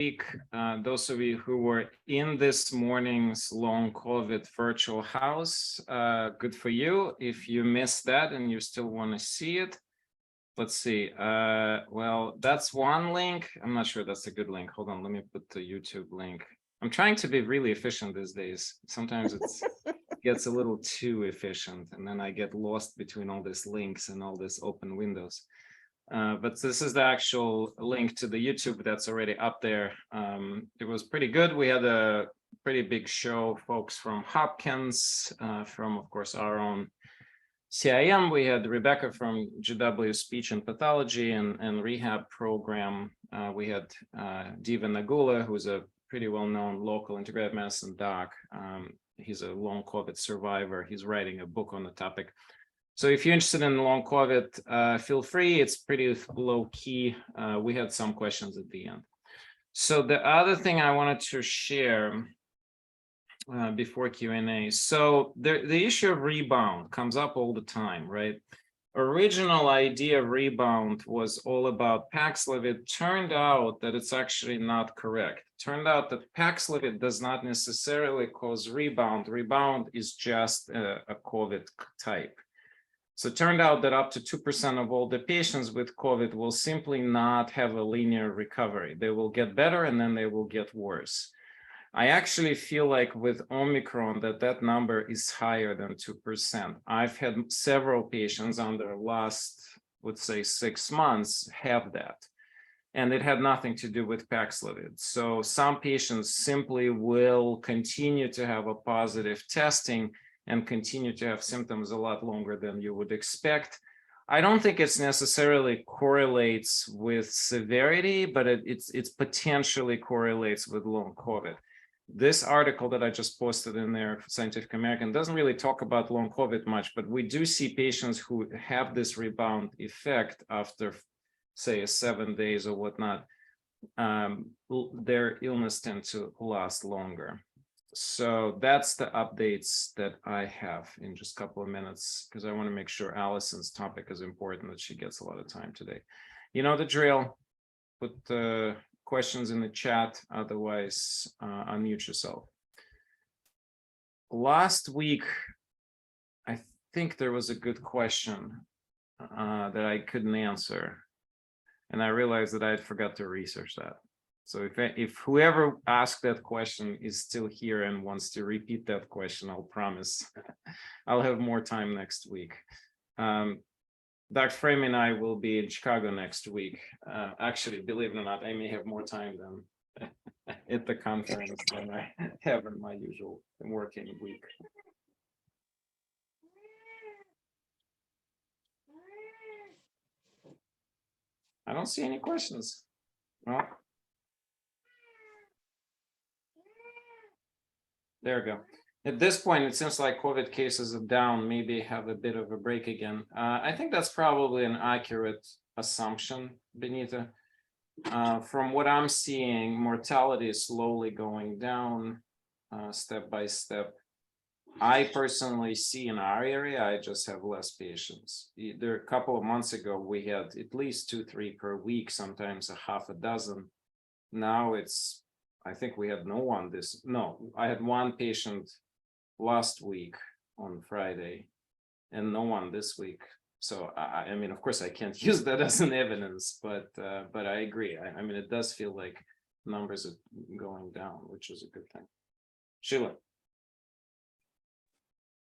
week. Those of you who were in this morning's long COVID virtual house, good for you. If you missed that and you still want to see it, let's see. Well, that's one link. I'm not sure that's a good link. Hold on, let me put the YouTube link. I'm trying to be really efficient these days. Sometimes it gets a little too efficient, and then I get lost between all these links and all these open windows. But this is the actual link to the YouTube that's already up there. It was pretty good. We had a pretty big show, folks from Hopkins, from, of course, our own CIM. We had Rebecca from GW Speech and Pathology and Rehab Program. We had Diva Nagula, who's a pretty well-known local integrative medicine doc. He's a long COVID survivor. He's writing a book on the topic. So if you're interested in long COVID, feel free. It's pretty low key. We had some questions at the end. So the other thing I wanted to share before Q&A. So the issue of rebound comes up all the time, right? Original idea of rebound was all about Paxlovid. Turned out that it's actually not correct. Turned out that Paxlovid does not necessarily cause rebound. Rebound is just a COVID type. So it turned out that up to 2% of all the patients with COVID will simply not have a linear recovery. They will get better and then they will get worse. I actually feel like with Omicron that number is higher than 2%. I've had several patients on the last, would say, 6 months have that. And it had nothing to do with Paxlovid. So some patients simply will continue to have a positive testing and continue to have symptoms a lot longer than you would expect. I don't think it's necessarily correlates with severity, but it's potentially correlates with long COVID. This article that I just posted in there, Scientific American, doesn't really talk about long COVID much, but we do see patients who have this rebound effect after, say, 7 days or whatnot. Their illness tends to last longer. So that's the updates that I have in just a couple of minutes, because I want to make sure Alison's topic is important, that she gets a lot of time today. You know the drill. Put the questions in the chat, otherwise unmute yourself. Last week, I think there was a good question that I couldn't answer, and I realized that I had forgot to research that. So if whoever asked that question is still here and wants to repeat that question, I'll promise I'll have more time next week. Dr. Frame and I will be in Chicago next week. Actually, believe it or not, I may have more time than at the conference than I have in my usual working week. I don't see any questions. Well, there we go. At this point, it seems like COVID cases are down, maybe have a bit of a break again. I think that's probably an accurate assumption, Benita. From what I'm seeing, mortality is slowly going down step by step. I personally see in our area, I just have less patients. There a couple of months ago, we had at least 2-3 per week, sometimes a half a dozen. Now it's, I think we had no one I had one patient last week on Friday and no one this week. So I mean, of course I can't use that as an evidence, but I agree. I mean, it does feel like numbers are going down, which is a good thing. Sheila.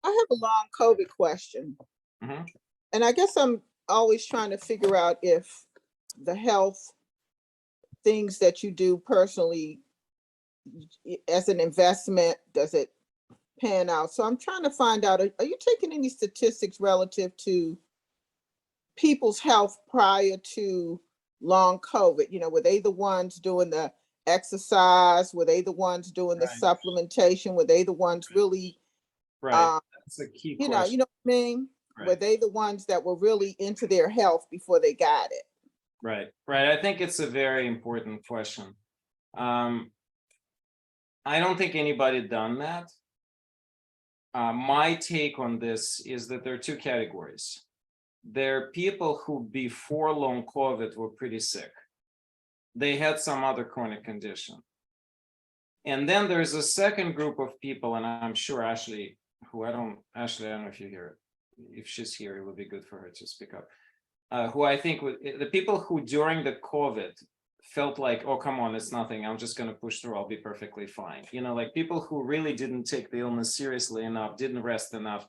I have a long COVID question. And I guess I'm always trying to figure out if the health things that you do personally as an investment, does it pan out? So I'm trying to find out, are you taking any statistics relative to people's health prior to long COVID? You know, were they the ones doing the exercise? Were they the ones doing the supplementation? Were they the ones really, That's a key question. You know what I mean? Were they the ones that were really into their health before they got it? Right. I think it's a very important question. I don't think anybody done that. My take on this is that there are two categories. There are people who before long COVID were pretty sick. they had some other chronic condition. And then there's a second group of people, and I'm sure Ashley, I don't know if you hear it. If she's here, it would be good for her to speak up. Who I think the people who during the COVID felt like, oh, come on, it's nothing. I'm just going to push through. I'll be perfectly fine. You know, like people who really didn't take the illness seriously enough, didn't rest enough.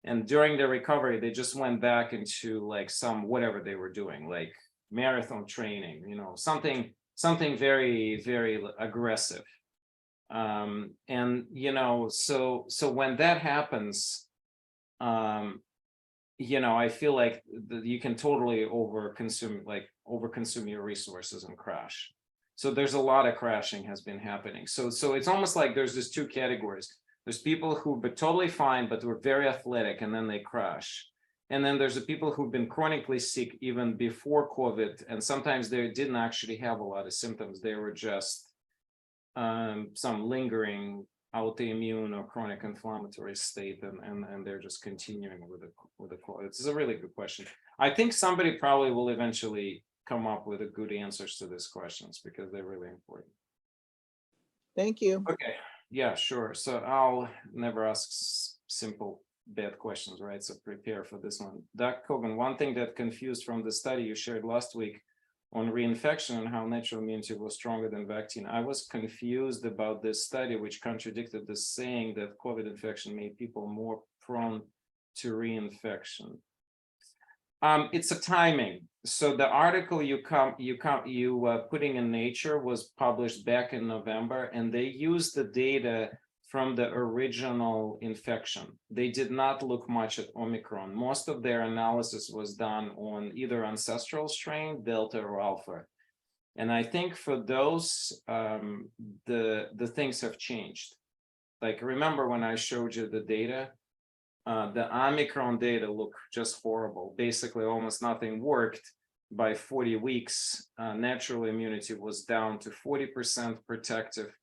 And during the recovery, they just went back into like some, whatever they were doing, like marathon training, you know, something very, very aggressive. And, you know, so when that happens, you know, I feel like you can totally overconsume your resources and crash. So there's a lot of crashing has been happening. So it's almost like there's these two categories. There's people who were totally fine, but were very athletic, and then they crash. And then there's the people who've been chronically sick even before COVID, and sometimes they didn't actually have a lot of symptoms. They were just some lingering autoimmune or chronic inflammatory state, and they're just continuing with the COVID. This is a really good question. I think somebody probably will eventually come up with a good answers to these questions because they're really important. Thank you. Okay. Yeah, sure. So I'll never ask simple bad questions, right? So prepare for this one. Dr. Kogan, one thing that confused from the study you shared last week on reinfection and how natural immunity was stronger than vaccine. I was confused about this study, which contradicted the saying that COVID infection made people more prone to reinfection. It's a timing. So the article you putting in Nature was published back in November, and they used the data from the original infection. They did not look much at Omicron. Most of their analysis was done on either ancestral strain, Delta or Alpha. And I think for those, the things have changed. Like, remember when I showed you the data? The Omicron data look just horrible. Basically, almost nothing worked. By 40 weeks, natural immunity was down to 40% protective.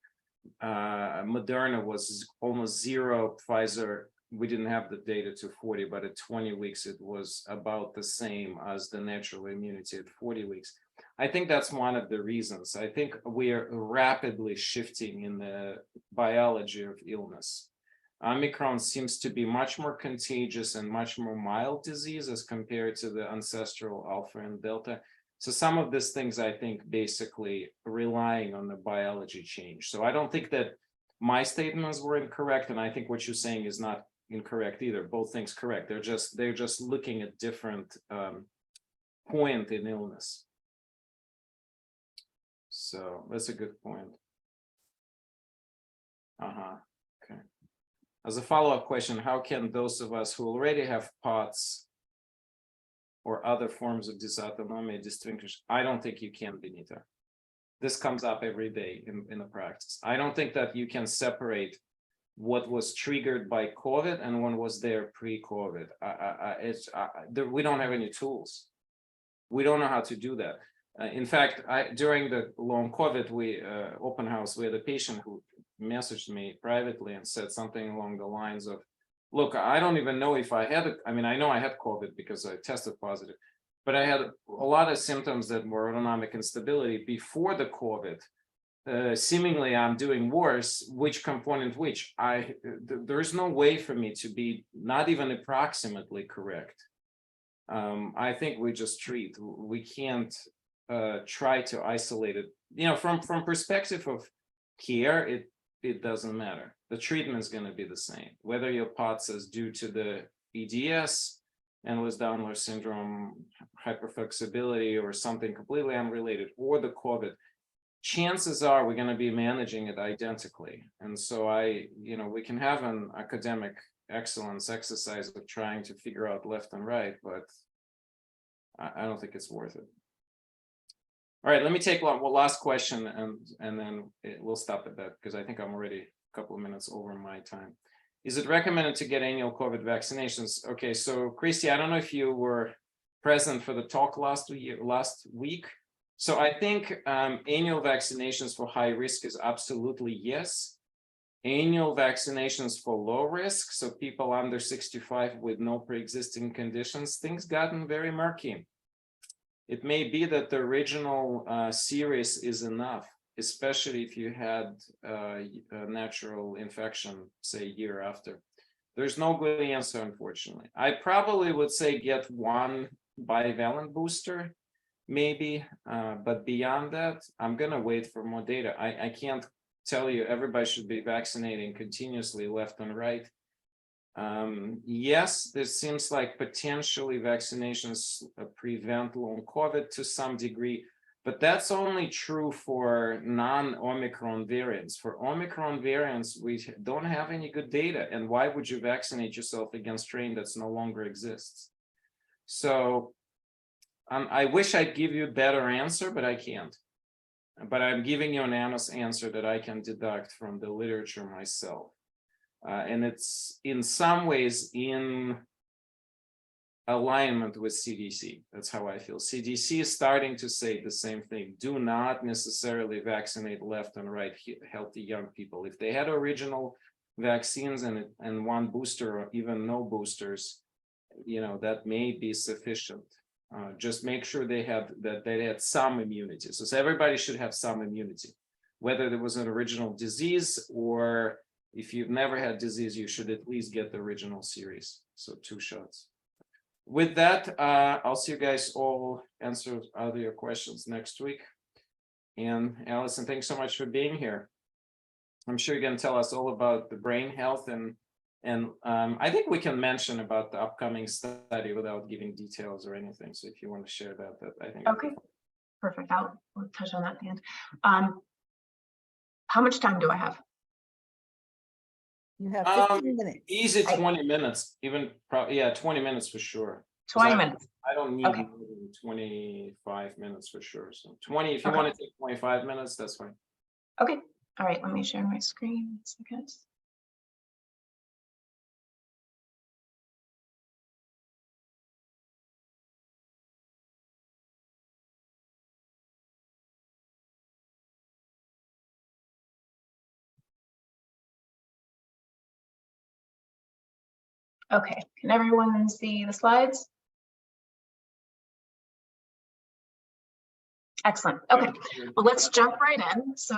Moderna was almost zero. Pfizer, we didn't have the data to 40, but at 20 weeks, it was about the same as the natural immunity at 40 weeks. I think that's one of the reasons. I think we are rapidly shifting in the biology of illness. Omicron seems to be much more contagious and much more mild disease as compared to the ancestral Alpha and Delta. So some of these things, I think, basically relying on the biology change. So I don't think that my statements were incorrect, and I think what you're saying is not incorrect either. Both things correct. They're just looking at different point in illness. So that's a good point. Okay. As a follow-up question, how can those of us who already have POTS or other forms of dysautonomia distinguish? I don't think you can, Benita. This comes up every day in the practice. I don't think that you can separate what was triggered by COVID and what was there pre-COVID. We don't have any tools. We don't know how to do that. In fact, during the long COVID, open house, we had a patient who messaged me privately and said something along the lines of, look, I don't even know if I had it. I mean, I know I had COVID because I tested positive, but I had a lot of symptoms that were autonomic instability before the COVID. Seemingly I'm doing worse, which component, there's no way for me to be not even approximately correct. I think we just treat, we can't try to isolate it. You know, from perspective of care, it doesn't matter. The treatment is going to be the same, whether your POTS is due to the EDS, Ehlers-Danlos syndrome, hyperflexibility, or something completely unrelated, or the COVID. Chances are we're going to be managing it identically. And so we can have an academic excellence exercise of trying to figure out left and right, but I don't think it's worth it. All right, let me take one last question, and then we'll stop at that because I think I'm already a couple of minutes over my time. Is it recommended to get annual COVID vaccinations? Okay, so Christy, I don't know if you were present for the talk last week. So I think annual vaccinations for high risk is absolutely yes. Annual vaccinations for low risk, so people under 65 with no pre-existing conditions, things gotten very murky. It may be that the original series is enough, especially if you had a natural infection, say, a year after. There's no good answer, unfortunately. I probably would say get one bivalent booster, maybe, but beyond that, I'm going to wait for more data. I can't tell you everybody should be vaccinating continuously left and right. Yes, there seems like potentially vaccinations prevent long COVID to some degree, but that's only true for non-Omicron variants. For Omicron variants, we don't have any good data. And why would you vaccinate yourself against strain that's no longer exists? So I wish I'd give you a better answer, but I can't. But I'm giving you an honest answer that I can deduct from the literature myself. And it's in some ways in alignment with CDC. That's how I feel. CDC is starting to say the same thing. Do not necessarily vaccinate left and right healthy young people. If they had original vaccines and one booster or even no boosters, that may be sufficient. Just make sure they had some immunity. So everybody should have some immunity, whether there was an original disease or if you've never had disease, you should at least get the original series. So 2 shots. With that, I'll see you guys all answer other your questions next week. And Alison, thanks so much for being here. I'm sure you're going to tell us all about the brain health, and I think we can mention about the upcoming study without giving details or anything. So if you want to share that I think. Okay, perfect. I'll touch on that at the end. How much time do I have? You have 15 minutes. Easy 20 minutes, even yeah, 20 minutes for sure. 20 minutes. I don't need more than 25 minutes for sure. So 20, if you want to take 25 minutes, that's fine. Okay. All right. Let me share my screen. 1 second. Okay, can everyone see the slides? Excellent. Okay, well, let's jump right in. So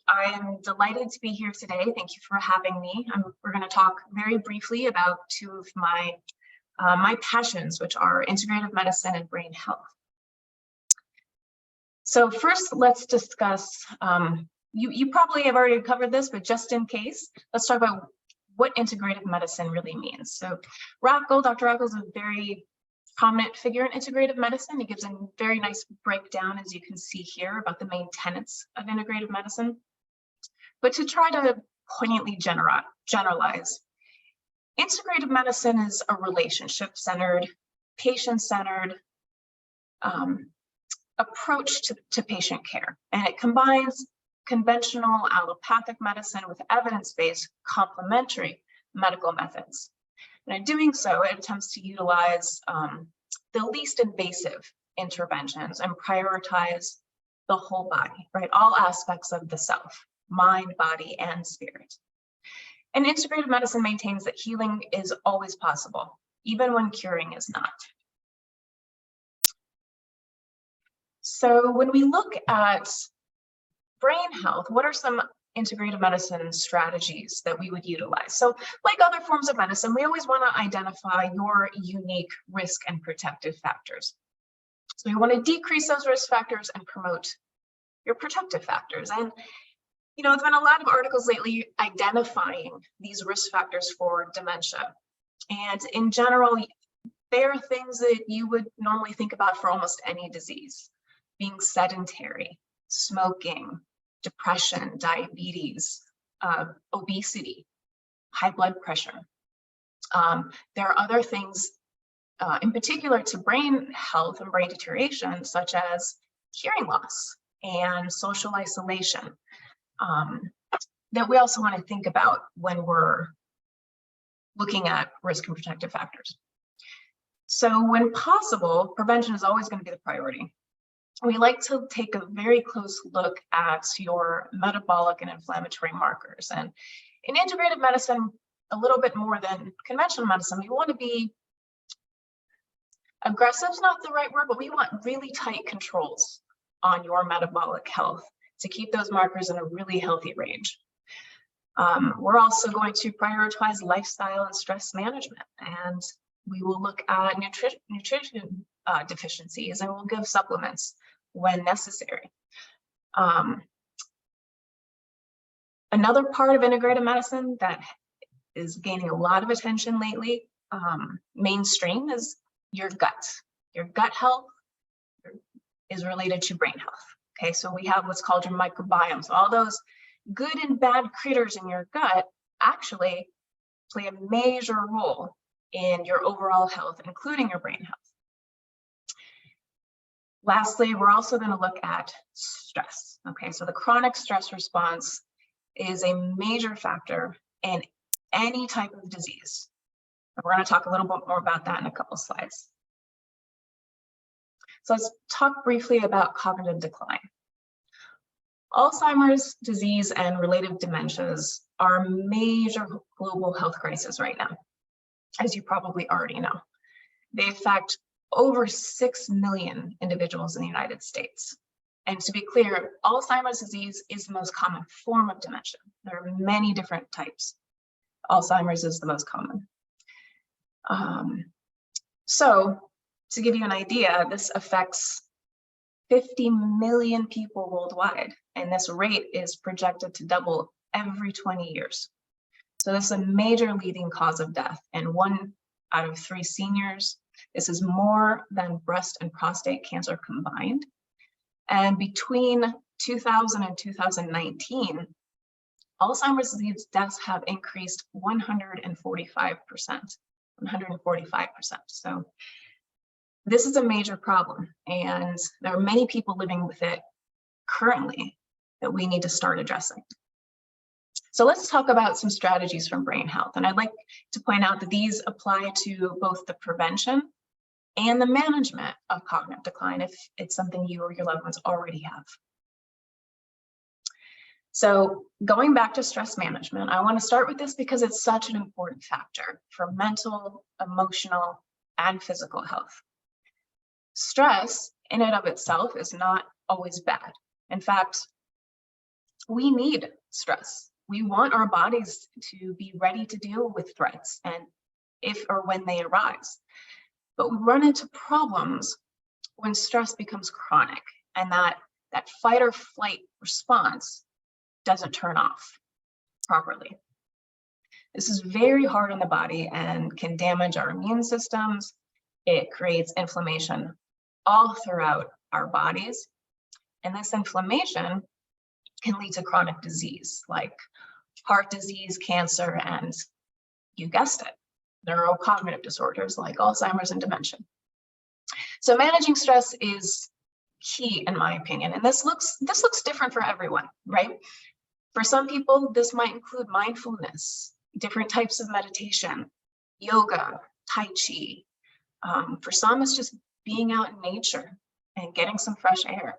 I am delighted to be here today. Thank you for having me. We're going to talk very briefly about 2 of my passions, which are integrative medicine and brain health. So first, let's discuss, you probably have already covered this, but just in case, let's talk about what integrative medicine really means. So Dr. Rockel is a very prominent figure in integrative medicine. He gives a very nice breakdown, as you can see here, about the main tenets of integrative medicine. But to try to poignantly generalize, integrative medicine is a relationship-centered, patient-centered approach to patient care, and it combines conventional allopathic medicine with evidence-based complementary medical methods. And in doing so, it attempts to utilize the least invasive interventions and prioritize the whole body, right? All aspects of the self, mind, body, and spirit. And integrative medicine maintains that healing is always possible, even when curing is not. So when we look at brain health, what are some integrative medicine strategies that we would utilize? So like other forms of medicine, we always want to identify your unique risk and protective factors. So you want to decrease those risk factors and promote your protective factors. And there's been a lot of articles lately identifying these risk factors for dementia. And in general, they are things that you would normally think about for almost any disease: being sedentary, smoking, depression, diabetes, obesity, high blood pressure. There are other things in particular to brain health and brain deterioration, such as hearing loss and social isolation, that we also want to think about when we're looking at risk and protective factors. So when possible, prevention is always going to be the priority. We like to take a very close look at your metabolic and inflammatory markers. And in integrative medicine, a little bit more than conventional medicine, we want to be Aggressive is not the right word, but we want really tight controls on your metabolic health to keep those markers in a really healthy range. We're also going to prioritize lifestyle and stress management, and we will look at nutrition deficiencies, and we'll give supplements when necessary. Another part of integrative medicine that is gaining a lot of attention lately, mainstream, is your gut. Your gut health is related to brain health. Okay, so we have what's called your microbiome. So all those good and bad critters in your gut actually play a major role in your overall health, including your brain health. Lastly, we're also going to look at stress. Okay, so the chronic stress response is a major factor in any type of disease. We're going to talk a little bit more about that in a couple slides. So let's talk briefly about cognitive decline. Alzheimer's disease and related dementias are a major global health crisis right now, as you probably already know. They affect over 6 million individuals in the United States. And to be clear, Alzheimer's disease is the most common form of dementia. There are many different types. Alzheimer's is the most common. So to give you an idea, this affects 50 million people worldwide, and this rate is projected to double every 20 years. So this is a major leading cause of death, and 1 out of 3 seniors. This is more than breast and prostate cancer combined. And between 2000 and 2019, Alzheimer's disease deaths have increased 145%. So this is a major problem, and there are many people living with it currently that we need to start addressing. So let's talk about some strategies from brain health. And I'd like to point out that these apply to both the prevention and the management of cognitive decline if it's something you or your loved ones already have. So going back to stress management, I want to start with this because it's such an important factor for mental, emotional, and physical health. Stress in and of itself is not always bad. In fact, we need stress. We want our bodies to be ready to deal with threats and if or when they arise. But we run into problems when stress becomes chronic and that fight or flight response doesn't turn off properly. This is very hard on the body and can damage our immune systems. It creates inflammation all throughout our bodies. And this inflammation can lead to chronic disease like heart disease, cancer, and you guessed it, neurocognitive disorders like Alzheimer's and dementia. So managing stress is key in my opinion. And this looks different for everyone, right? For some people, this might include mindfulness, different types of meditation, yoga, tai chi. For some, it's just being out in nature and getting some fresh air.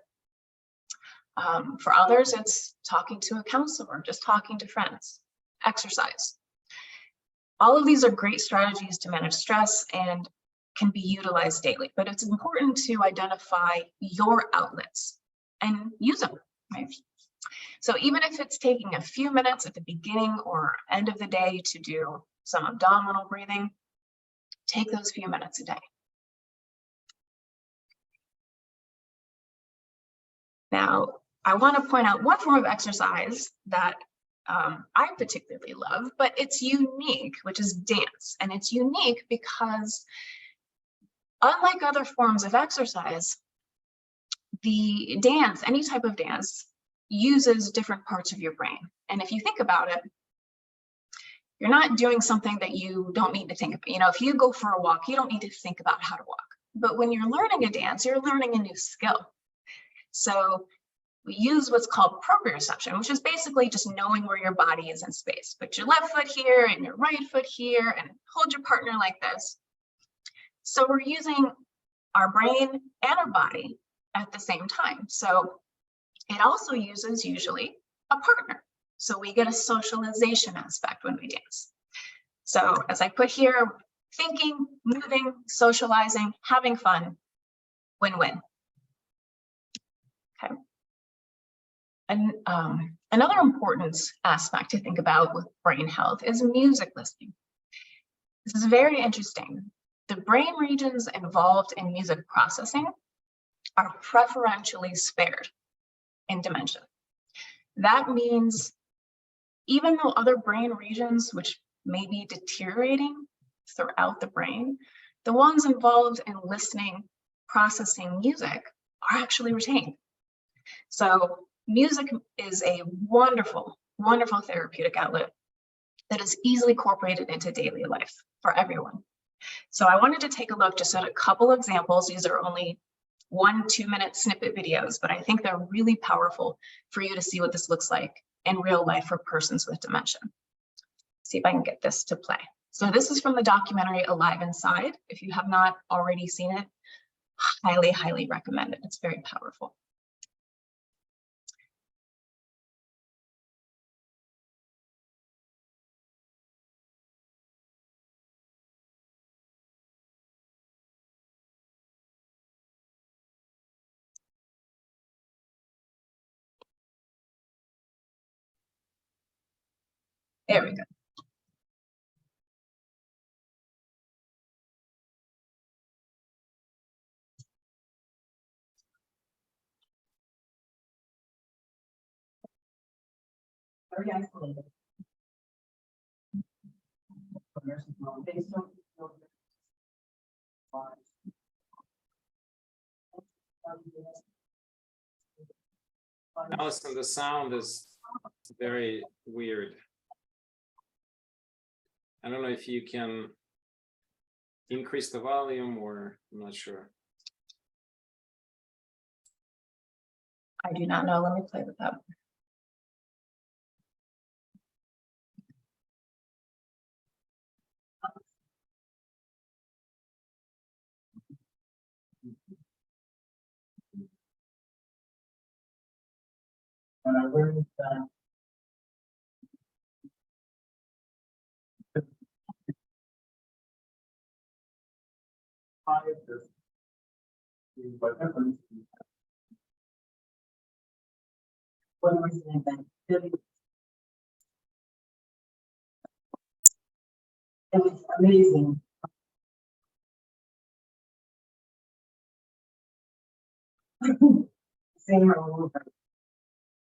For others, it's talking to a counselor, just talking to friends, exercise. All of these are great strategies to manage stress and can be utilized daily, but it's important to identify your outlets and use them, right? So even if it's taking a few minutes at the beginning or end of the day to do some abdominal breathing, take those few minutes a day. Now, I want to point out one form of exercise that I particularly love, but it's unique, which is dance. And it's unique because unlike other forms of exercise, the dance, any type of dance, uses different parts of your brain. And if you think about it, you're not doing something that you don't need to think about. You know, if you go for a walk, you don't need to think about how to walk. But when you're learning a dance, you're learning a new skill. So we use what's called proprioception, which is basically just knowing where your body is in space. Put your left foot here and your right foot here and hold your partner like this. So we're using our brain and our body at the same time. So it also uses usually a partner. So we get a socialization aspect when we dance. So as I put here, thinking, moving, socializing, having fun, win-win. Okay. And another important aspect to think about with brain health is music listening. This is very interesting. The brain regions involved in music processing are preferentially spared in dementia. That means even though other brain regions, which may be deteriorating throughout the brain, the ones involved in listening, processing music are actually retained. So music is a wonderful, wonderful therapeutic outlet that is easily incorporated into daily life for everyone. So I wanted to take a look just at a couple examples. These are only 1-2 minute snippet videos, but I think they're really powerful for you to see what this looks like in real life for persons with dementia. See if I can get this to play. So this is from the documentary Alive Inside. If you have not already seen it, highly, highly recommend it. It's very powerful. There we go. Very isolated. Alison, the sound is very weird. I don't know if you can increase the volume, or I'm not sure. I do not know. Let me play with that. And I learned that what difference one reason that it was amazing. Same her over.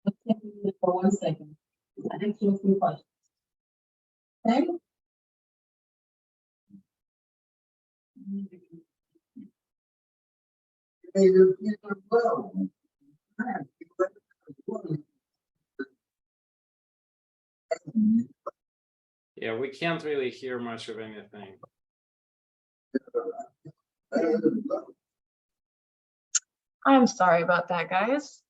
Let's take it for 1 second. I think you have some questions. Okay. Yeah, we can't really hear much of anything. I'm sorry about that, guys.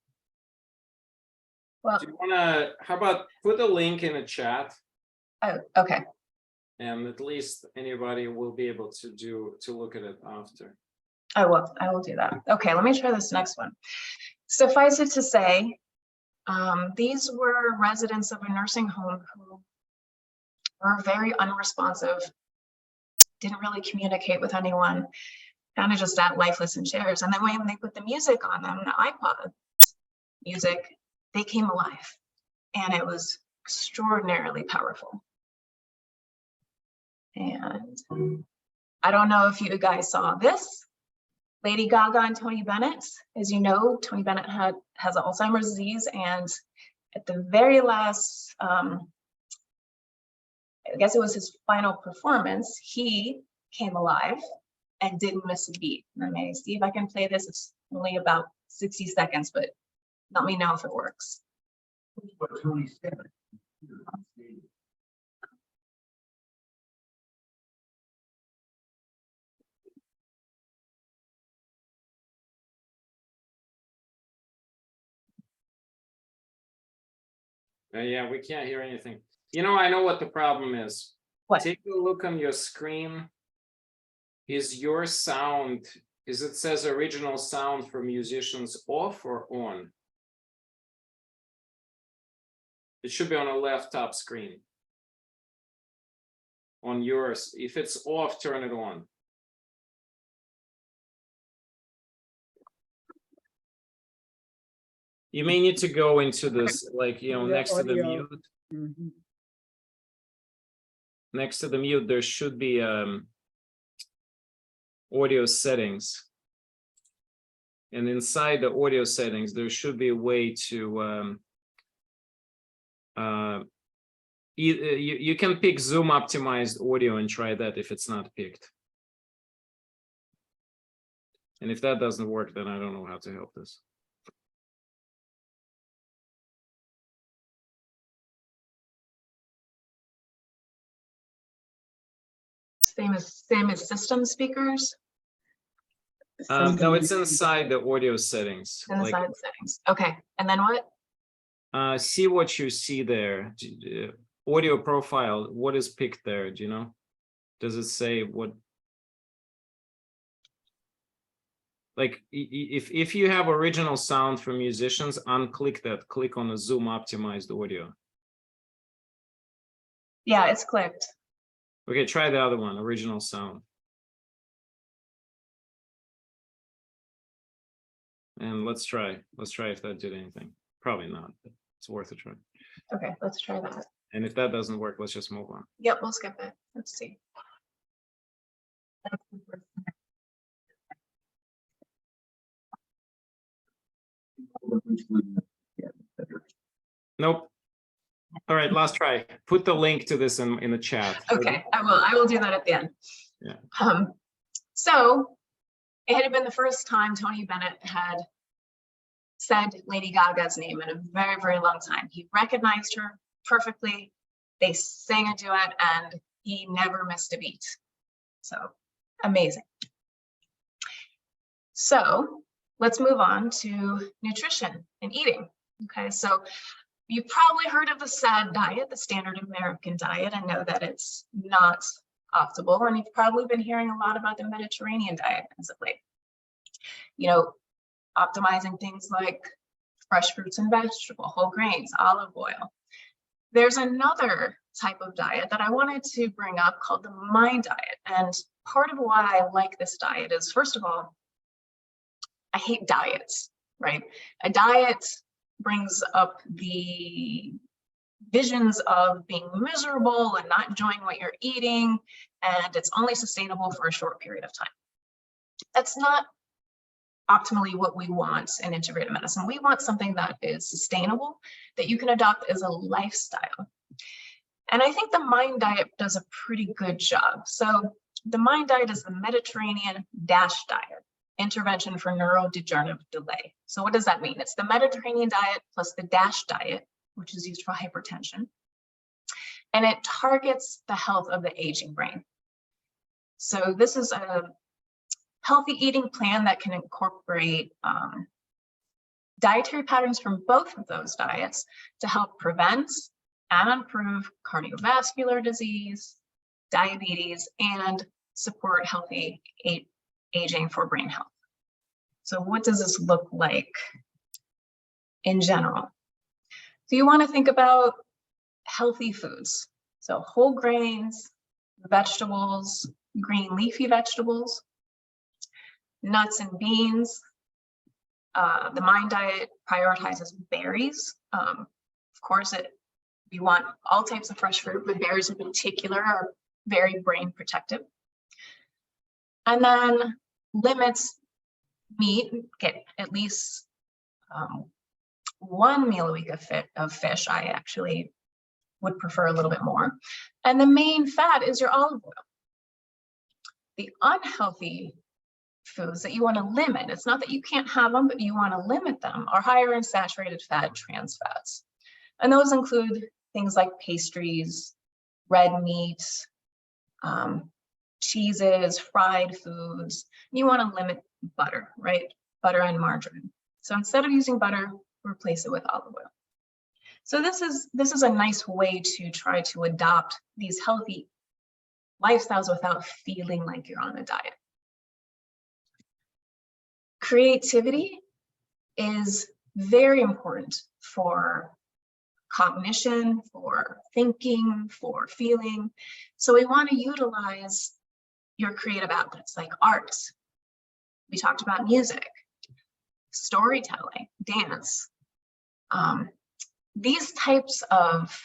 Well, Do you wanna, how about put a link in a chat, oh, okay. and at least anybody will be able to look at it after. I will do that. Okay, let me try this next one. Suffice it to say, these were residents of a nursing home who were very unresponsive, didn't really communicate with anyone, kind of just sat lifeless in chairs. And then when they put the music on them, the iPod music, they came alive. And it was extraordinarily powerful. And I don't know if you guys saw this. Lady Gaga and Tony Bennett. As you know, Tony Bennett has Alzheimer's disease, and at the very last, I guess it was his final performance, he came alive and didn't miss a beat. And I may see if I can play this. It's only about 60 seconds, but let me know if it works. What Tony said. Yeah, we can't hear anything. You know, I know what the problem is. What? Take a look on your screen. Is your sound, it says original sound for musicians off or on? It should be on the left top screen. on yours. If it's off, turn it on. You may need to go into this, like, you know, next to the mute. Mhm. Next to the mute, there should be audio settings. And inside the audio settings, there should be a way to you can pick Zoom optimized audio and try that if it's not picked. And if that doesn't work, then I don't know how to help this. Same as system speakers. No, it's inside the audio settings. Inside settings. Okay, and then what? See what you see there. Audio profile. What is picked there? Do you know? Does it say what? Like, if you have original sound for musicians, unclick that. Click on the Zoom optimized audio. Yeah, it's clicked. Okay, try the other one. Original sound. And let's try if that did anything. Probably not, but it's worth a try. Okay, let's try that. And if that doesn't work, let's just move on. Yep, we'll skip it. Let's see. Nope. All right, last try. Put the link to this in the chat. Okay, I will do that at the end. Yeah. So it had been the first time Tony Bennett had said Lady Gaga's name in a very, very long time. He recognized her perfectly. They sang a duet and he never missed a beat. So amazing. So let's move on to nutrition and eating. Okay, so you've probably heard of the SAD diet, the standard American diet, and know that it's not optimal. And you've probably been hearing a lot about the Mediterranean diet as of late. You know, optimizing things like fresh fruits and vegetables, whole grains, olive oil. There's another type of diet that I wanted to bring up called the MIND diet. And part of why I like this diet is, first of all, I hate diets, right? A diet brings up the visions of being miserable and not enjoying what you're eating, and it's only sustainable for a short period of time. That's not optimally what we want in integrative medicine. We want something that is sustainable, that you can adopt as a lifestyle. And I think the MIND diet does a pretty good job. So the MIND diet is the Mediterranean DASH diet, intervention for neurodegenerative delay. So what does that mean? It's the Mediterranean diet plus the DASH diet, which is used for hypertension. And it targets the health of the aging brain. So this is a healthy eating plan that can incorporate dietary patterns from both of those diets to help prevent and improve cardiovascular disease, diabetes, and support healthy aging for brain health. So what does this look like in general? So you want to think about healthy foods. So whole grains, vegetables, green leafy vegetables, nuts and beans. The MIND diet prioritizes berries. Of course, you want all types of fresh fruit, but berries in particular are very brain protective. And then limits meat, get at least 1 meal a week of fish. I actually would prefer a little bit more. And the main fat is your olive oil. The unhealthy foods that you want to limit, it's not that you can't have them, but you want to limit them, are higher in saturated fat, trans fats. And those include things like pastries, red meats, cheeses, fried foods. You want to limit butter, right? Butter and margarine. So instead of using butter, replace it with olive oil. So this is a nice way to try to adopt these healthy lifestyles without feeling like you're on a diet. Creativity is very important for cognition, for thinking, for feeling. So we want to utilize your creative outlets like art. We talked about music, storytelling, dance. These types of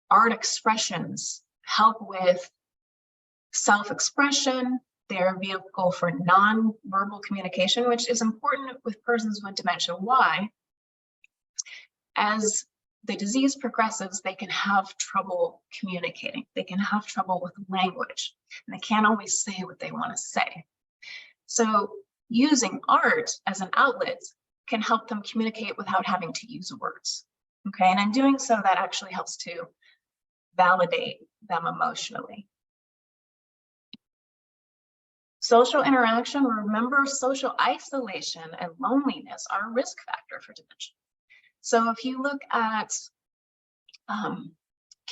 art expressions help with self-expression. They're a vehicle for non-verbal communication, which is important with persons with dementia. Why? As the disease progresses, they can have trouble communicating. They can have trouble with language, and they can't always say what they want to say. So using art as an outlet can help them communicate without having to use words. Okay, and in doing so, that actually helps to validate them emotionally. Social interaction, remember, social isolation and loneliness are a risk factor for dementia. So if you look at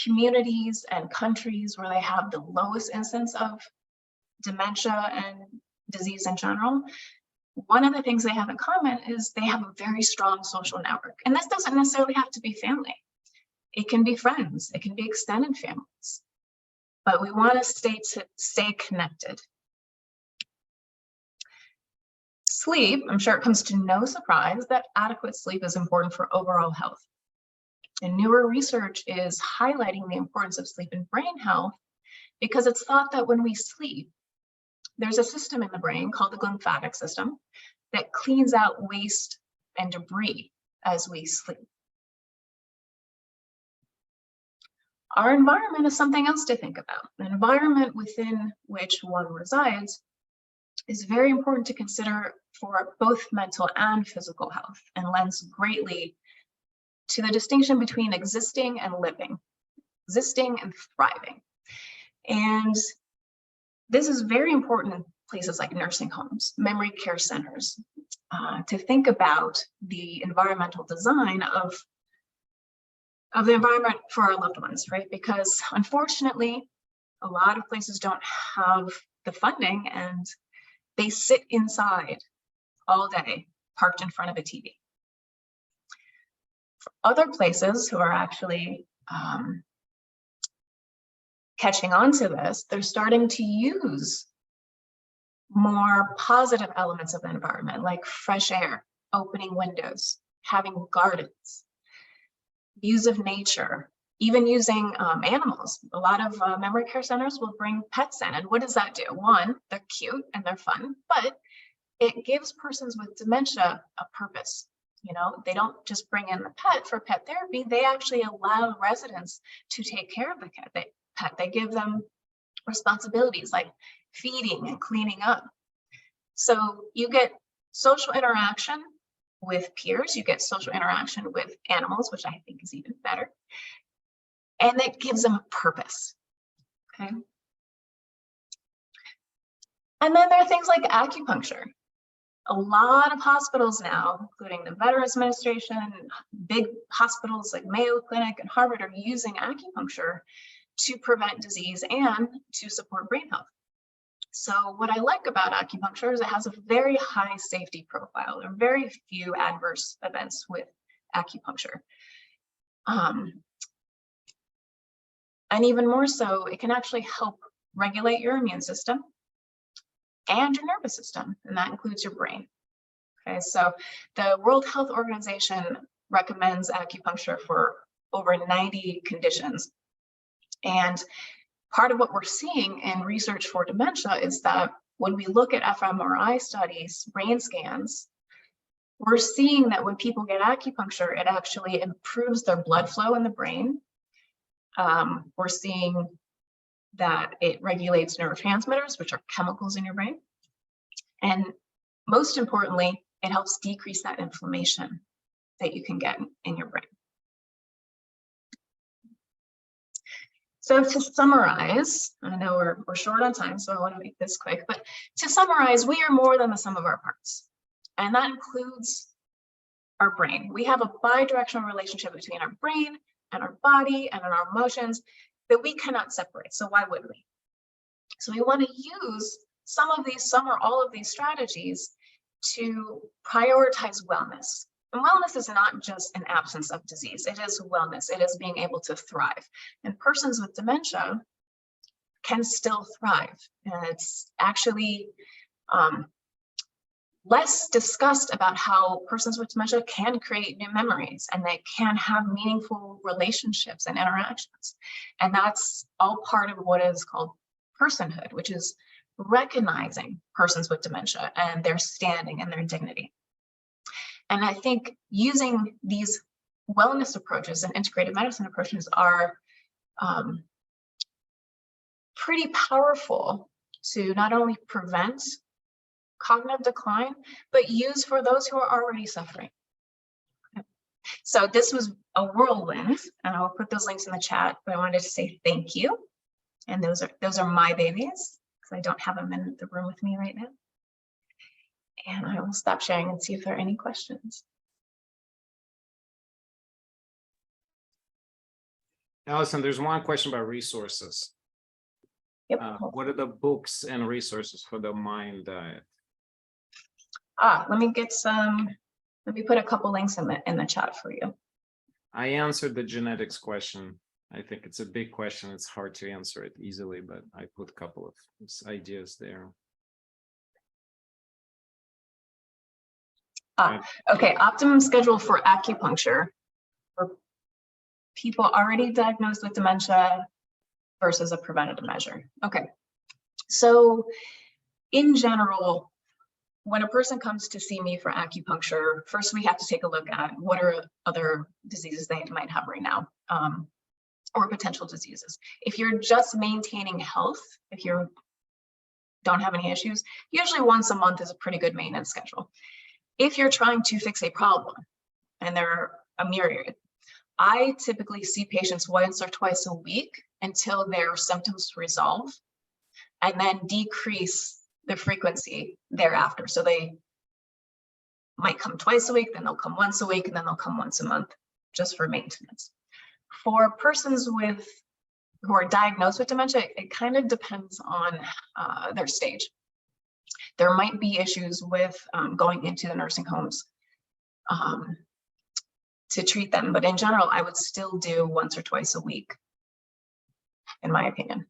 communities and countries where they have the lowest incidence of dementia and disease in general, one of the things they have in common is they have a very strong social network. And this doesn't necessarily have to be family. It can be friends, it can be extended families, but we want to stay connected. Sleep, I'm sure it comes to no surprise that adequate sleep is important for overall health. And newer research is highlighting the importance of sleep in brain health because it's thought that when we sleep, there's a system in the brain called the glymphatic system that cleans out waste and debris as we sleep. Our environment is something else to think about. The environment within which one resides is very important to consider for both mental and physical health, and lends greatly to the distinction between existing and living, existing and thriving. And this is very important in places like nursing homes, memory care centers, to think about the environmental design of the environment for our loved ones, right? Because unfortunately, a lot of places don't have the funding and they sit inside all day, parked in front of a TV. For other places who are actually catching on to this, they're starting to use more positive elements of the environment, like fresh air, opening windows, having gardens, views of nature, even using animals. A lot of memory care centers will bring pets in. And what does that do? One, they're cute and they're fun, but it gives persons with dementia a purpose. You know, they don't just bring in the pet for pet therapy. They actually allow residents to take care of the pet. They give them responsibilities like feeding and cleaning up. So you get social interaction with peers, you get social interaction with animals, which I think is even better. And that gives them a purpose, okay? And then there are things like acupuncture. A lot of hospitals now, including the Veterans Administration, big hospitals like Mayo Clinic and Harvard are using acupuncture to prevent disease and to support brain health. So what I like about acupuncture is it has a very high safety profile. There are very few adverse events with acupuncture. And even more so, it can actually help regulate your immune system and your nervous system, and that includes your brain. Okay, so the World Health Organization recommends acupuncture for over 90 conditions. And part of what we're seeing in research for dementia is that when we look at fMRI studies, brain scans, we're seeing that when people get acupuncture, it actually improves their blood flow in the brain. We're seeing that it regulates neurotransmitters, which are chemicals in your brain. And most importantly, it helps decrease that inflammation that you can get in your brain. So to summarize, I know we're short on time, so I want to make this quick, but to summarize, we are more than the sum of our parts. And that includes our brain. We have a bi-directional relationship between our brain and our body and our emotions that we cannot separate. So why would we? So we want to use some or all of these strategies to prioritize wellness, And wellness is not just an absence of disease. It is wellness. It is being able to thrive. And persons with dementia can still thrive. And it's actually less discussed about how persons with dementia can create new memories and they can have meaningful relationships and interactions. And that's all part of what is called personhood, which is recognizing persons with dementia and their standing and their dignity. And I think using these wellness approaches and integrative medicine approaches are pretty powerful to not only prevent cognitive decline, but use for those who are already suffering. Okay. So this was a whirlwind, and I will put those links in the chat, but I wanted to say thank you. And those are my babies, because I don't have them in the room with me right now. And I will stop sharing and see if there are any questions. Alison, there's one question about resources. Yep. What are the books and resources for the Mind diet? Let me get some. Let me put a couple links in the chat for you. I answered the genetics question. I think it's a big question. It's hard to answer it easily, but I put a couple of ideas there. Okay, optimum schedule for acupuncture for people already diagnosed with dementia versus a preventative measure. Okay, so in general, when a person comes to see me for acupuncture, first we have to take a look at what are other diseases they might have right now, or potential diseases. If you're just maintaining health, if you don't have any issues, usually once a month is a pretty good maintenance schedule. If you're trying to fix a problem, and there are a myriad, I typically see patients once or twice a week until their symptoms resolve, and then decrease the frequency thereafter. So they might come twice a week, then they'll come once a week, and then they'll come once a month, just for maintenance. For persons who are diagnosed with dementia, it kind of depends on their stage. There might be issues with going into the nursing homes to treat them, but in general, I would still do once or twice a week, in my opinion.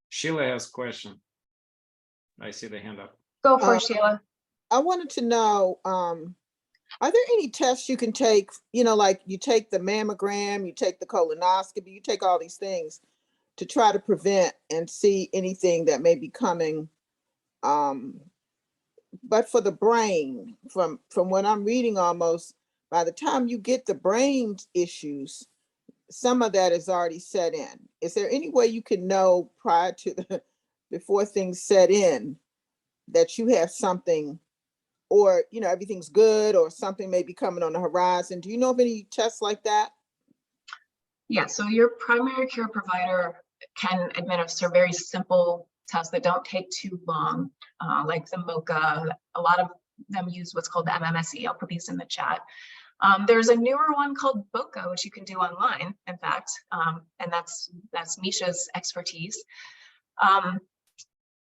Sheila has a question. I see the hand up. Go for it, Sheila. I wanted to know, are there any tests you can take, like you take the mammogram, you take the colonoscopy, you take all these things to try to prevent and see anything that may be coming. But for the brain, from what I'm reading, almost by the time you get the brain issues, some of that is already set in. Is there any way you can know prior to before things set in that you have something, or everything's good, or something may be coming on the horizon? Do you know of any tests like that? Yeah, so your primary care provider can administer very simple tests that don't take too long, like the BoCA. A lot of them use what's called the MMSE. I'll put these in the chat. There's a newer one called BoCA, which you can do online, in fact, and that's Misha's expertise.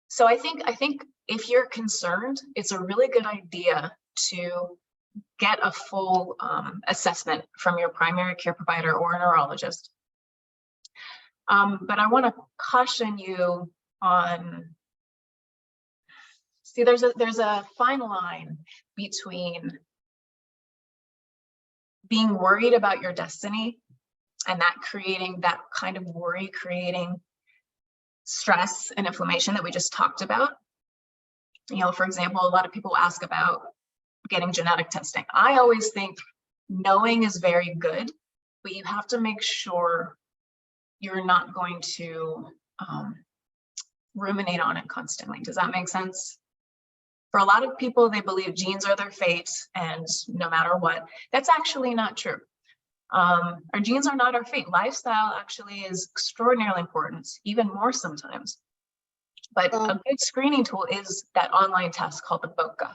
So I think if you're concerned, it's a really good idea to get a full assessment from your primary care provider or a neurologist. But I want to caution you on, see, there's a fine line between being worried about your destiny and that kind of worry creating stress and inflammation that we just talked about. For example, a lot of people ask about getting genetic testing. I always think knowing is very good, but you have to make sure you're not going to ruminate on it constantly. Does that make sense? For a lot of people, they believe genes are their fate, and no matter what, that's actually not true. Our genes are not our fate. Lifestyle actually is extraordinarily important, even more sometimes. But a good screening tool is that online test called the BoCA.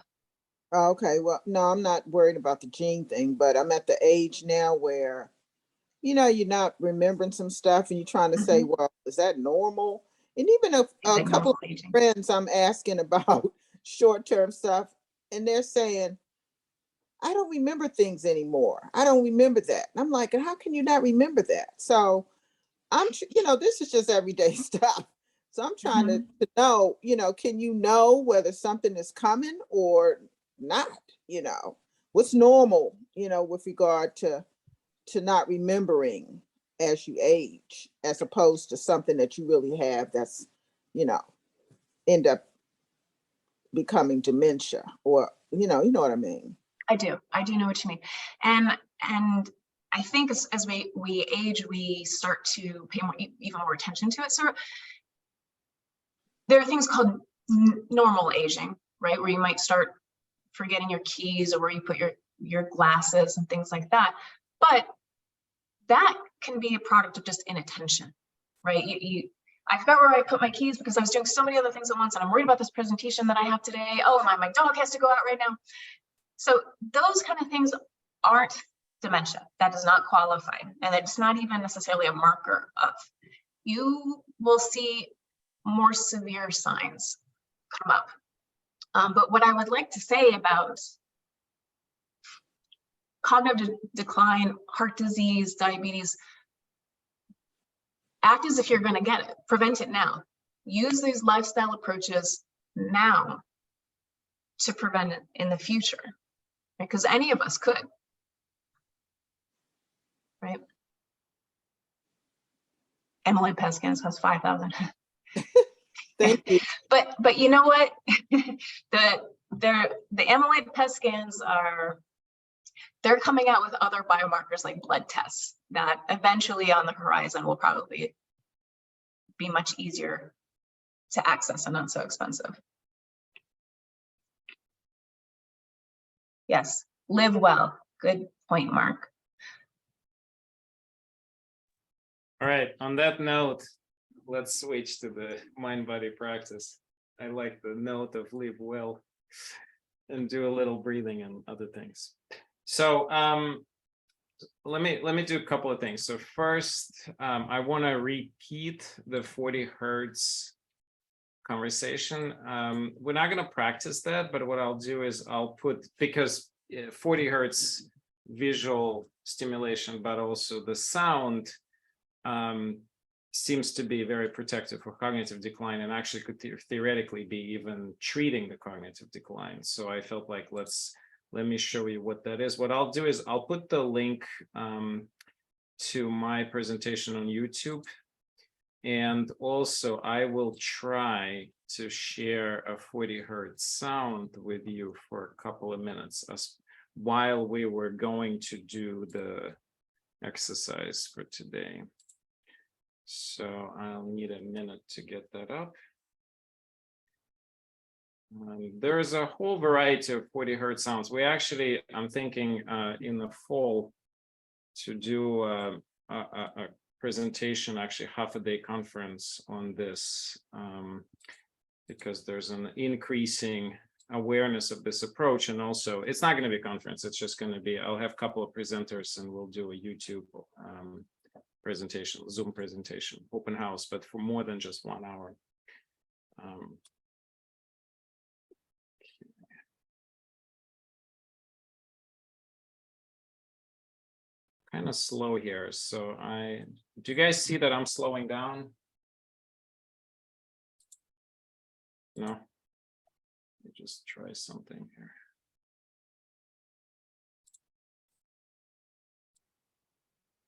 Okay, well, no, I'm not worried about the gene thing, but I'm at the age now where, you're not remembering some stuff and you're trying to say, well, is that normal? And even a couple of friends I'm asking about short-term stuff, and they're saying, I don't remember things anymore. I don't remember that. And I'm like, how can you not remember that? So this is just everyday stuff. So I'm trying to know, can you know whether something is coming or not? What's normal, with regard to not remembering as you age, as opposed to something that you really have that's, end up becoming dementia, or, you know what I mean? I do know what you mean. And I think as we age, we start to pay even more attention to it. So there are things called normal aging, right? Where you might start forgetting your keys, or where you put your glasses and things like that. But that can be a product of just inattention, right? I forgot where I put my keys because I was doing so many other things at once, and I'm worried about this presentation that I have today. Oh, my dog has to go out right now. So those kind of things aren't dementia. That does not qualify. And it's not even necessarily a marker of. You will see more severe signs come up. But what I would like to say about cognitive decline, heart disease, diabetes, act as if you're going to get it. Prevent it now. Use these lifestyle approaches now to prevent it in the future, because any of us could, right? Amyloid PET scans cost $5,000. Thank you. But you know what? the amyloid PET scans they're coming out with other biomarkers like blood tests that eventually on the horizon will probably be much easier to access and not so expensive. Yes, live well. Good point, Mark. All right, on that note, let's switch to the mind-body practice. I like the note of live well and do a little breathing and other things. So let me do a couple of things. So first, I want to repeat the 40 hertz conversation. We're not going to practice that, but what I'll do is I'll put, because 40 hertz visual stimulation, but also the sound seems to be very protective for cognitive decline, and actually could theoretically be even treating the cognitive decline. So I felt like let me show you what that is. What I'll do is I'll put the link to my presentation on YouTube. And also I will try to share a 40 hertz sound with you for a couple of minutes while we were going to do the exercise for today. So I'll need a minute to get that up. There's a whole variety of 40 hertz sounds. I'm thinking in the fall to do a presentation, actually half-a-day conference on this, because there's an increasing awareness of this approach. And also, it's not going to be a conference. It's just going to be, I'll have a couple of presenters and we'll do a YouTube presentation, Zoom presentation, open house, but for more than just 1 hour. Kind of slow here. So do you guys see that I'm slowing down? No? Let me just try something here.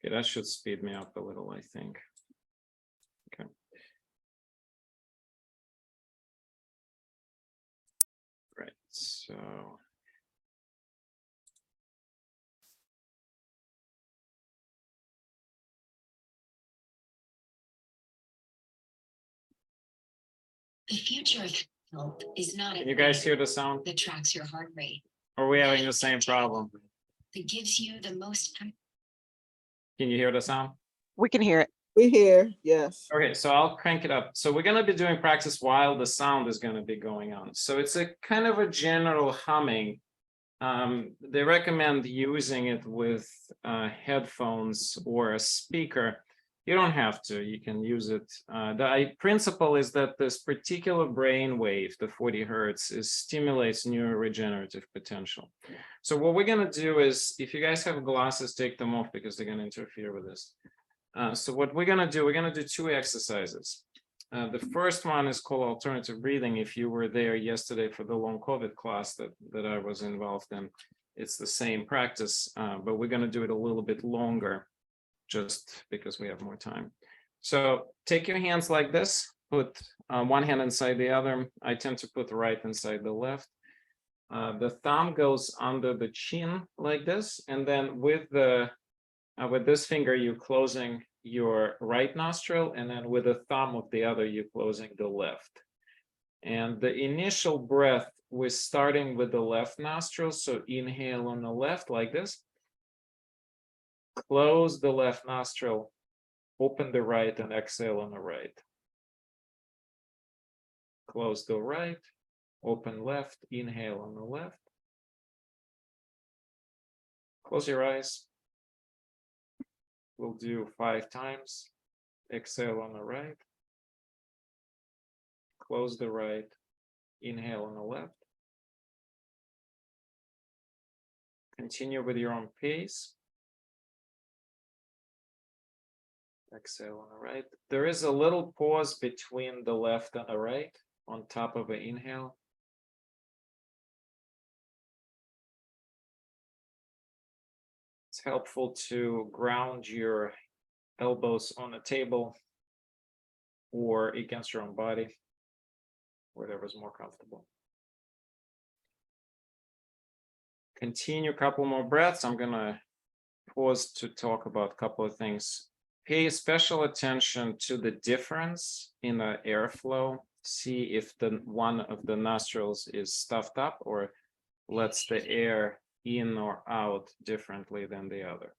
Okay, that should speed me up a little, I think. Okay. Right, so. The future of health is not. Can you guys hear the sound? That tracks your heart rate. Or are we having the same problem? That gives you the most. Can you hear the sound? We can hear it. We hear, yes. Okay, so I'll crank it up. So we're going to be doing practice while the sound is going to be going on. So it's a kind of a general humming. They recommend using it with headphones or a speaker. You don't have to, you can use it. The principle is that this particular brain wave, the 40 hertz, stimulates neuroregenerative potential. So what we're gonna do is, if you guys have glasses, take them off because they're gonna interfere with this. So what we're gonna do 2 exercises. The first one is called alternative breathing. If you were there yesterday for the long COVID class that I was involved in, it's the same practice, but we're gonna do it a little bit longer, just because we have more time. So take your hands like this, put one hand inside the other. I tend to put the right inside the left. The thumb goes under the chin like this, and then with this finger, you're closing your right nostril, and then with the thumb of the other, you're closing the left. And the initial breath, we're starting with the left nostril, so inhale on the left like this. Close the left nostril, open the right, and exhale on the right. Close the right, open left, inhale on the left. Close your eyes. We'll do 5 times. Exhale on the right. Close the right, inhale on the left. Continue with your own pace. Exhale on the right. There is a little pause between the left and the right on top of an inhale. It's helpful to ground your elbows on the table or against your own body, whatever's more comfortable. Continue a couple more breaths. I'm gonna pause to talk about a couple of things. Pay special attention to the difference in the airflow. See if one of the nostrils is stuffed up or lets the air in or out differently than the other.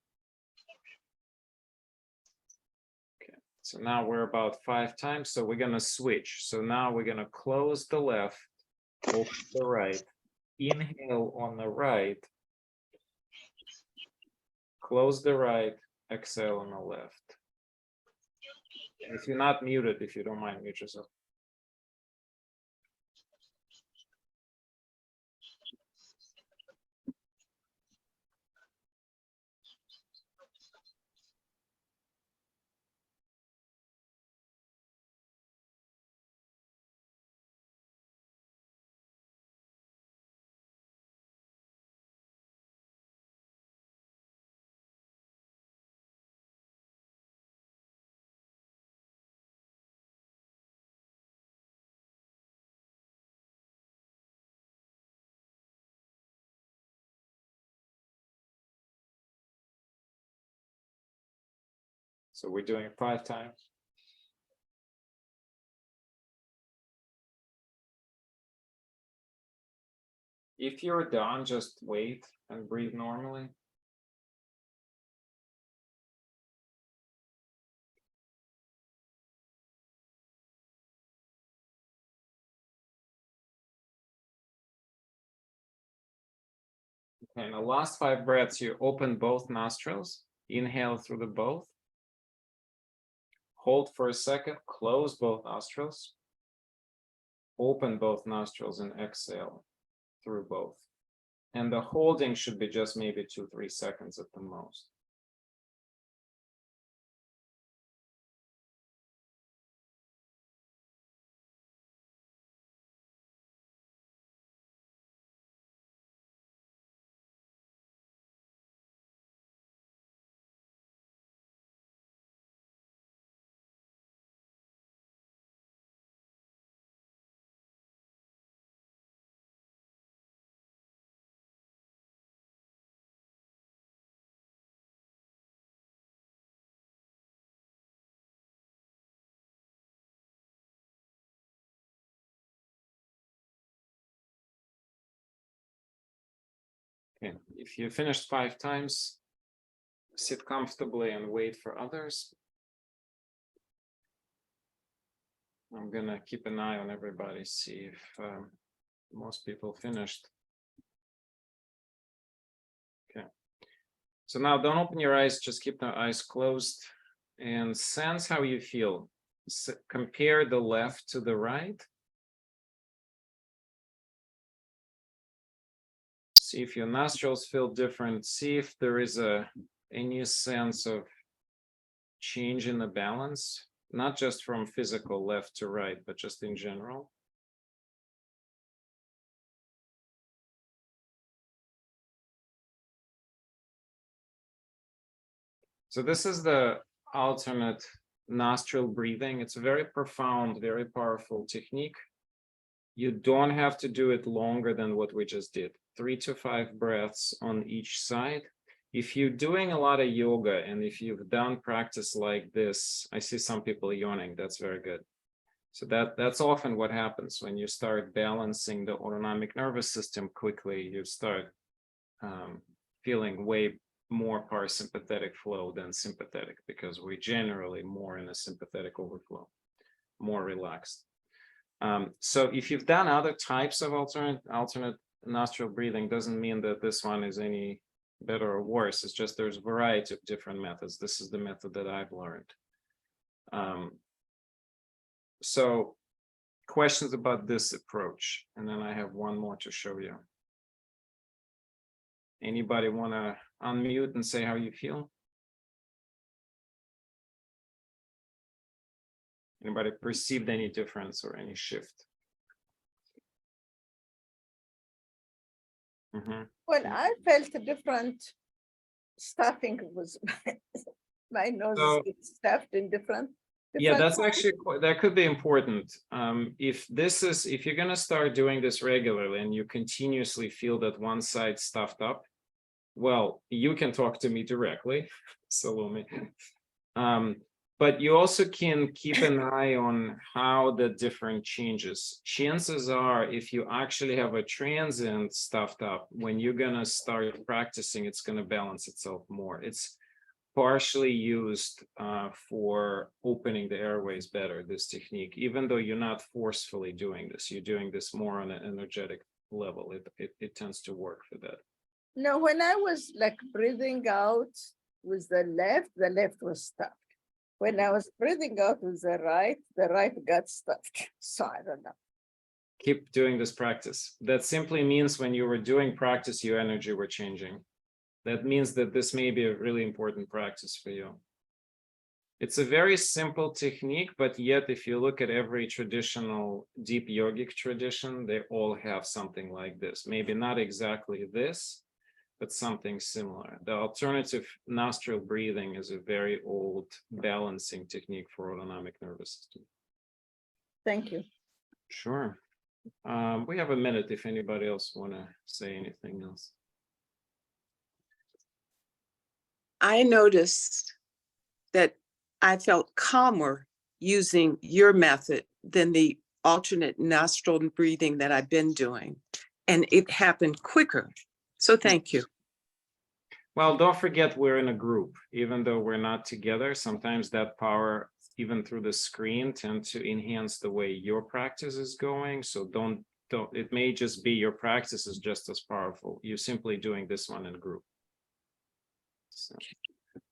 Okay, so now we're about 5 times, so we're gonna switch. So now we're gonna close the left, open the right, inhale on the right, close the right, exhale on the left. And if you're not muted, if you don't mind, mute yourself. So we're doing it 5 times. If you're done, just wait and breathe normally. Okay, in the last 5 breaths, you open both nostrils, inhale through the both. Hold for a second, close both nostrils. Open both nostrils and exhale through both. And the holding should be just maybe 2-3 seconds at the most. Okay, if you finished 5 times, sit comfortably and wait for others. I'm gonna keep an eye on everybody, see if most people finished. Okay, so now don't open your eyes, just keep the eyes closed and sense how you feel. Compare the left to the right. See if your nostrils feel different. See if there is any sense of change in the balance, not just from physical left to right, but just in general. So this is the alternate nostril breathing. It's a very profound, very powerful technique. You don't have to do it longer than what we just did. 3 to 5 breaths on each side. If you're doing a lot of yoga and if you've done practice like this, I see some people yawning. That's very good. So that's often what happens when you start balancing the autonomic nervous system quickly. You start feeling way more parasympathetic flow than sympathetic, because we're generally more in a sympathetic overflow, more relaxed. So if you've done other types of alternate nostril breathing, doesn't mean that this one is any better or worse. It's just there's a variety of different methods. This is the method that I've learned. So questions about this approach, and then I have one more to show you. Anybody want to unmute and say how you feel? Anybody perceived any difference or any shift? Well, I felt a different stuffing was my nose So- gets stuffed in different. Yeah, that's parts. actually that could be important. If you're gonna start doing this regularly and you continuously feel that one side stuffed up, well, you can talk to me directly, Salome. But you also can keep an eye on how the different changes. Chances are, if you actually have a transient stuffed up, when you're gonna start practicing, it's gonna balance itself more. It's partially used for opening the airways better, this technique, even though you're not forcefully doing this. You're doing this more on an energetic level. It tends to work for that. No, when I was like breathing out with the left was stuffed. When I was breathing out with the right got stuffed. So I don't know. Keep doing this practice. That simply means when you were doing practice, your energy were changing. That means that this may be a really important practice for you. It's a very simple technique, but yet if you look at every traditional deep yogic tradition, they all have something like this. Maybe not exactly this, but something similar. The alternative nostril breathing is a very old balancing technique for autonomic nervous system. Thank you. Sure. We have a minute if anybody else want to say anything else. I noticed that I felt calmer using your method than the alternate nostril breathing that I've been doing, and it happened quicker. So thank you. Well, don't forget we're in a group. Even though we're not together, sometimes that power, even through the screen, tend to enhance the way your practice is going. So don't, it may just be your practice is just as powerful. You're simply doing this one in a group. So,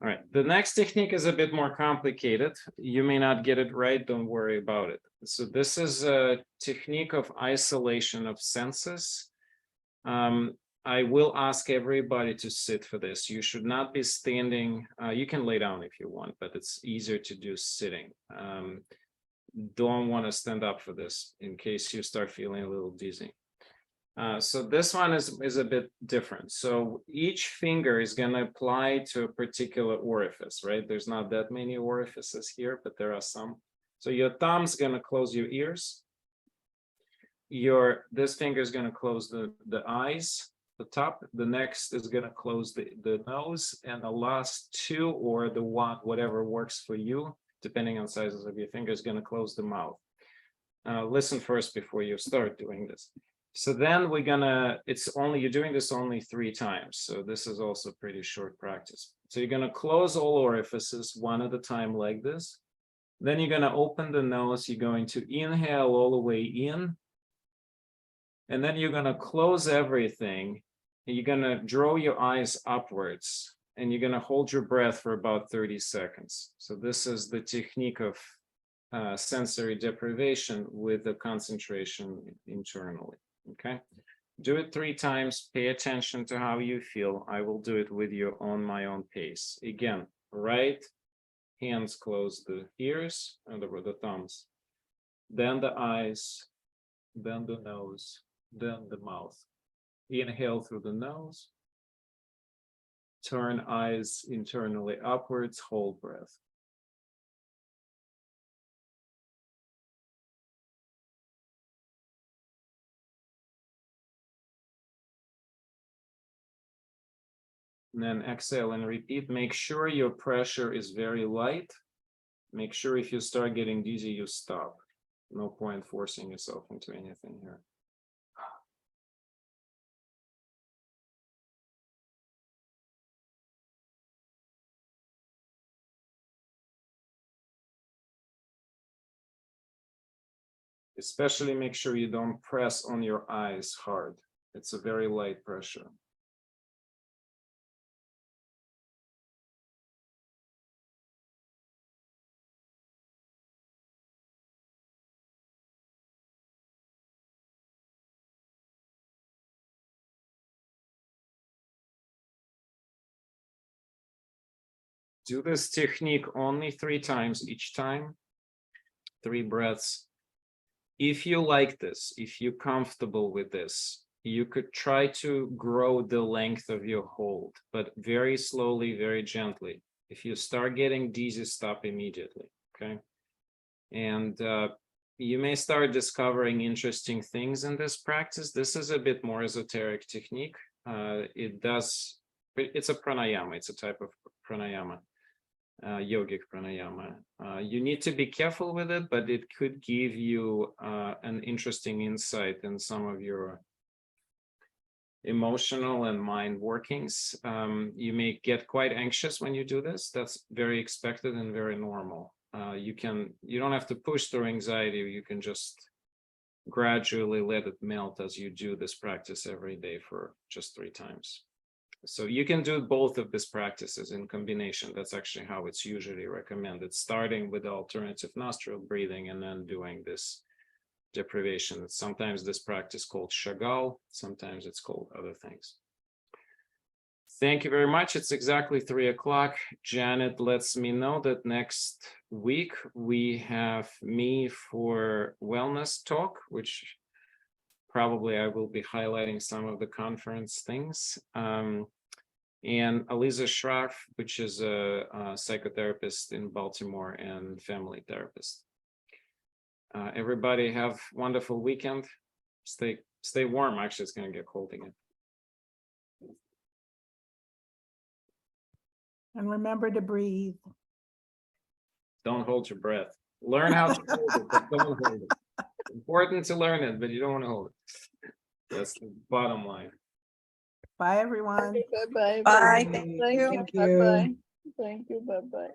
all right, the next technique is a bit more complicated. You may not get it right, don't worry about it. So this is a technique of isolation of senses. I will ask everybody to sit for this. You should not be standing. You can lay down if you want, but it's easier to do sitting. Don't want to stand up for this in case you start feeling a little dizzy. So this one is a bit different. So each finger is going to apply to a particular orifice, right? There's not that many orifices here, but there are some. So your thumb's going to close your ears. This finger is going to close the eyes, the top. The next is going to close the nose, and the last two, or the one, whatever works for you, depending on sizes of your finger, is going to close the mouth. Listen first before you start doing this. So then you're doing this only 3 times. So this is also pretty short practice. So you're going to close all orifices one at a time like this. Then you're going to open the nose. You're going to inhale all the way in. And then you're going to close everything. And you're going to draw your eyes upwards. and you're going to hold your breath for about 30 seconds. So this is the technique of sensory deprivation with the concentration internally. Okay, do it 3 times. Pay attention to how you feel. I will do it with you on my own pace. Again, right hands close the ears and over the thumbs, then the eyes, then the nose, then the mouth. Inhale through the nose. Turn eyes internally upwards, hold breath. And then exhale and repeat. Make sure your pressure is very light. Make sure if you start getting dizzy, you stop. No point forcing yourself into anything here. Especially make sure you don't press on your eyes hard. It's a very light pressure. Do this technique only 3 times each time, 3 breaths. If you like this, if you're comfortable with this, you could try to grow the length of your hold, but very slowly, very gently. If you start getting dizzy, stop immediately, okay? And you may start discovering interesting things in this practice. This is a bit more esoteric technique. It's a pranayama, it's a type of pranayama. Yogic pranayama. You need to be careful with it, but it could give you an interesting insight in some of your emotional and mind workings. You may get quite anxious when you do this. That's very expected and very normal. You don't have to push through anxiety. You can just gradually let it melt as you do this practice every day for just 3 times. So you can do both of these practices in combination. That's actually how it's usually recommended, starting with the alternative nostril breathing and then doing this deprivation. Sometimes this practice called Chagall, sometimes it's called other things. Thank you very much. It's exactly 3 o'clock. Janet lets me know that next week we have me for wellness talk, which probably I will be highlighting some of the conference things. And Aliza Schraff, which is a psychotherapist in Baltimore and family therapist. Everybody have a wonderful weekend. Stay warm. Actually, it's going to get cold again. And remember to breathe. Don't hold your breath. Learn how to hold it, but don't hold it. Important to learn it, but you don't want to hold it. That's the bottom line. Bye, everyone. Bye-bye. Bye. Thank you. Thank you. Bye-bye. Thank you. Bye-bye.